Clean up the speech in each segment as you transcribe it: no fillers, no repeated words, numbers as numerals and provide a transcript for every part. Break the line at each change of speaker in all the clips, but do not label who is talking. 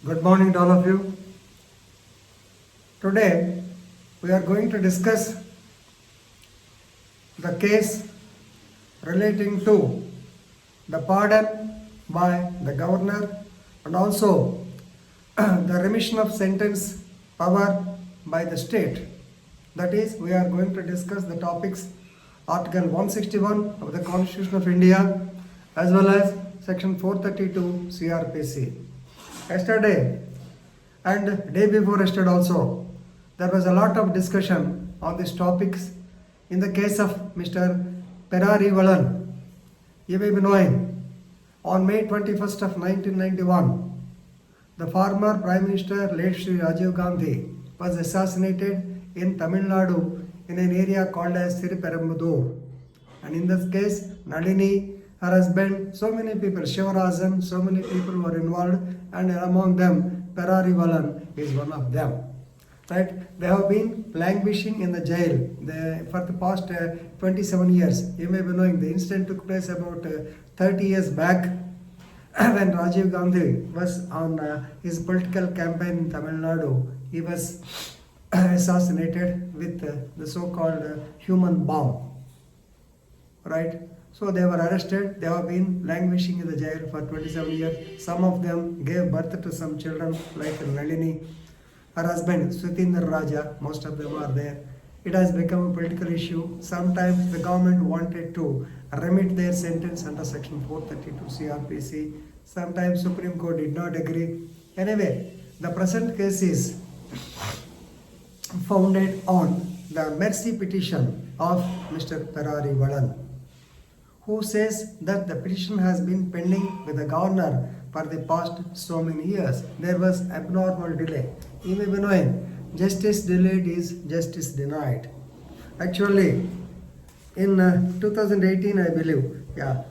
Good morning to all of you. Today we are going to discuss the case relating to the pardon by the governor and also the remission of sentence power by the state. That is, we are going to discuss the topics Article 161 of the Constitution of India as well as Section 432 CRPC. Yesterday and day before yesterday also, there was a lot of discussion on these topics in the case of Mr. Perari Valan. You may be knowing, on May 21st of 1991, the former Prime Minister late Shri Rajiv Gandhi was assassinated in Tamil Nadu in an area called as Thiruperambudur. And in this case, Nalini, her husband, so many people, Shivarajan, so many people were involved, and among them, Perari Valan is one of them. Right? They have been languishing in the jail for the past 27 years. You may be knowing the incident took place about 30 years back when Rajiv Gandhi was on his political campaign in Tamil Nadu. He was assassinated with the so-called human bomb. Right? So they were arrested. They have been languishing in the jail for 27 years. Some of them gave birth to some children like Nalini. Her husband, Sutindra Raja, most of them are there. It has become a political issue. Sometimes the government wanted to remit their sentence under Section 432 CRPC. Sometimes Supreme Court did not agree. Anyway, the present case is founded on the mercy petition of Mr. Perari Valan, who says that the petition has been pending with the governor for the past so many years. There was abnormal delay. You may be knowing, justice delayed is justice denied. Actually, in 2018, I believe,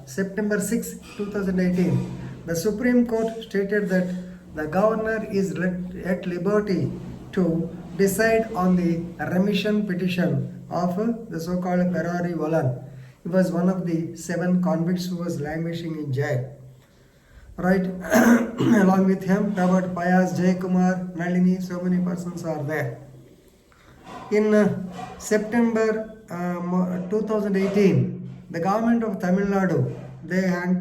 September 6, 2018, the Supreme Court stated that the governor is at liberty to decide on the remission petition of the so-called Perari Valan. He was one of the 7 convicts who was languishing in jail. Right? Along with him, Robert Payas, Jay Kumar, Nalini, so many persons are there. In September 2018, the government of Tamil Nadu, they have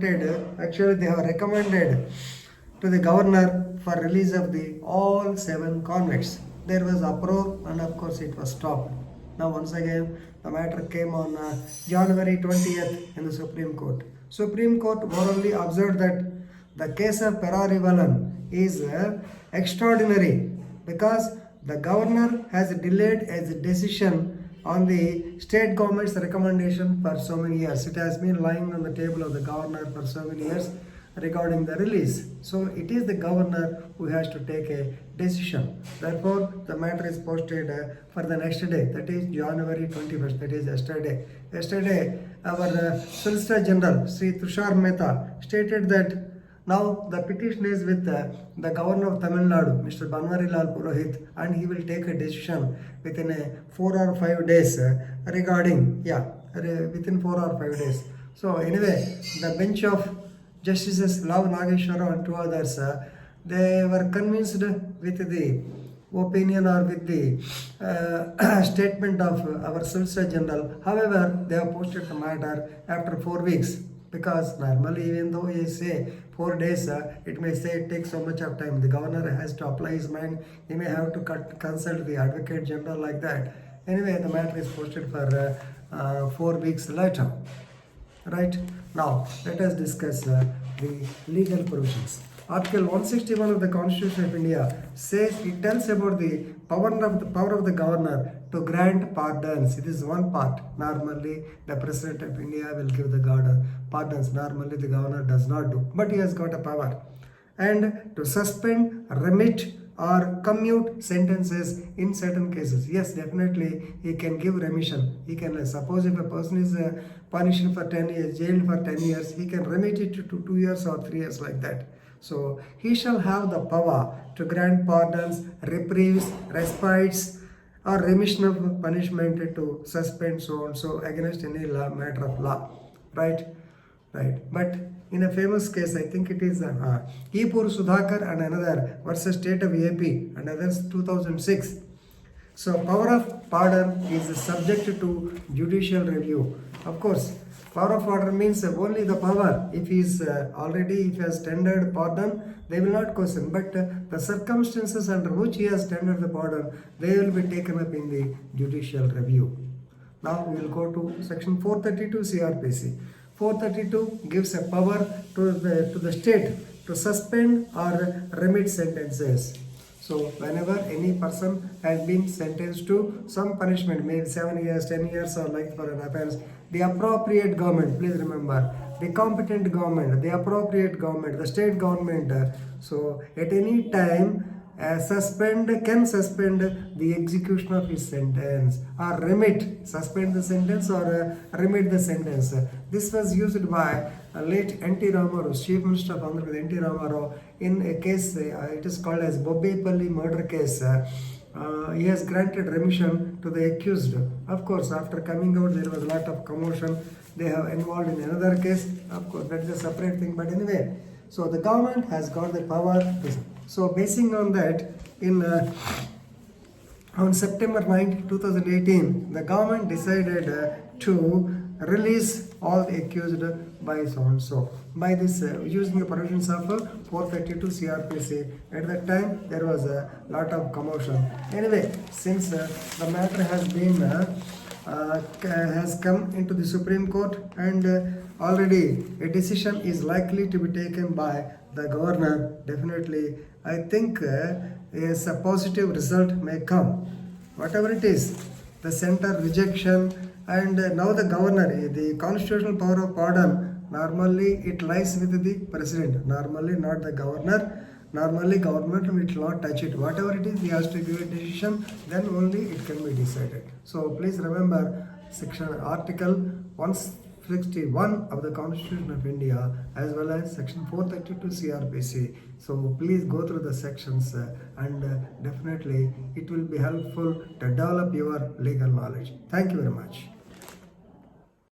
recommended to the governor for release of all 7 convicts. There was uproar and of course it was stopped. Now once again, the matter came on January 20th in the Supreme Court. Supreme Court orally observed that the case of Perari Valan is extraordinary because the governor has delayed its decision on the state government's recommendation for so many years. It has been lying on the table of the governor for so many years regarding the release. So it is the governor who has to take a decision. Therefore, the matter is posted for the next day, that is January 21st, that is yesterday. Yesterday, our Solicitor General, Sri Tushar Mehta, stated that now the petition is with the governor of Tamil Nadu, Mr. Banwarilal Purohit, and he will take a decision within 4 or 5 days within 4 or 5 days. So anyway, the bench of Justices Lav Nageshwara and 2 others, they were convinced with the opinion or with the statement of our Solicitor General. However, they have posted the matter after 4 weeks. Because normally, even though you say 4 days, it may say it takes so much of time. The governor has to apply his mind. He may have to consult the Advocate General like that. Anyway, the matter is posted for 4 weeks later. Right? Now, let us discuss the legal provisions. Article 161 of the Constitution of India says, it tells about the power of the governor to grant pardons. It is one part. Normally, the President of India will give the pardons. Normally, the governor does not do. But he has got a power. And to suspend, remit, or commute sentences in certain cases. Yes, definitely, he can give remission. He can, suppose if a person is punished for 10 years, jailed for 10 years, he can remit it to 2 years or 3 years like that. So, he shall have the power to grant pardons, reprieves, respites, or remission of punishment to suspend so and so against any matter of law. Right? But in a famous case, I think it is Epur Sudhakar and another versus State of AP and others 2006. So power of pardon is subject to judicial review. Of course, power of pardon means only the power. If he is if he has tendered pardon, they will not question. But the circumstances under which he has tendered the pardon, they will be taken up in the judicial review. Now we will go to section 432 CRPC. 432 gives a power to the state to suspend or remit sentences. So whenever any person has been sentenced to some punishment, maybe 7 years, 10 years or like for an offense, the appropriate government, please remember, the competent government, the appropriate government, the state government, so at any time can suspend the execution of his sentence or suspend the sentence or remit the sentence. This was used by late N.T. Ramarao, Chief Minister of Andhra Pradesh N.T. Ramarao, in a case, it is called as Bobbepalli murder case. He has granted remission to the accused. Of course, after coming out, there was a lot of commotion. They have involved in another case. Of course, that is a separate thing. But anyway, so the government has got the power to. So basing on that, on September 9, 2018, the government decided to release all the accused by so and so. By this, using the provisions of 432 CRPC. At that time, there was a lot of commotion. Anyway, since the matter has been has come into the Supreme Court and already a decision is likely to be taken by the governor, definitely I think a positive result may come. Whatever it is, the center rejection and now the governor, the constitutional power of pardon, normally it lies with the president, normally not the governor. Normally government will not touch it. Whatever it is, he has to give a decision, then only it can be decided. So please remember Article 161 of the Constitution of India as well as Section 432 CRPC. So please go through the sections and definitely it will be helpful to develop your legal knowledge. Thank you very much.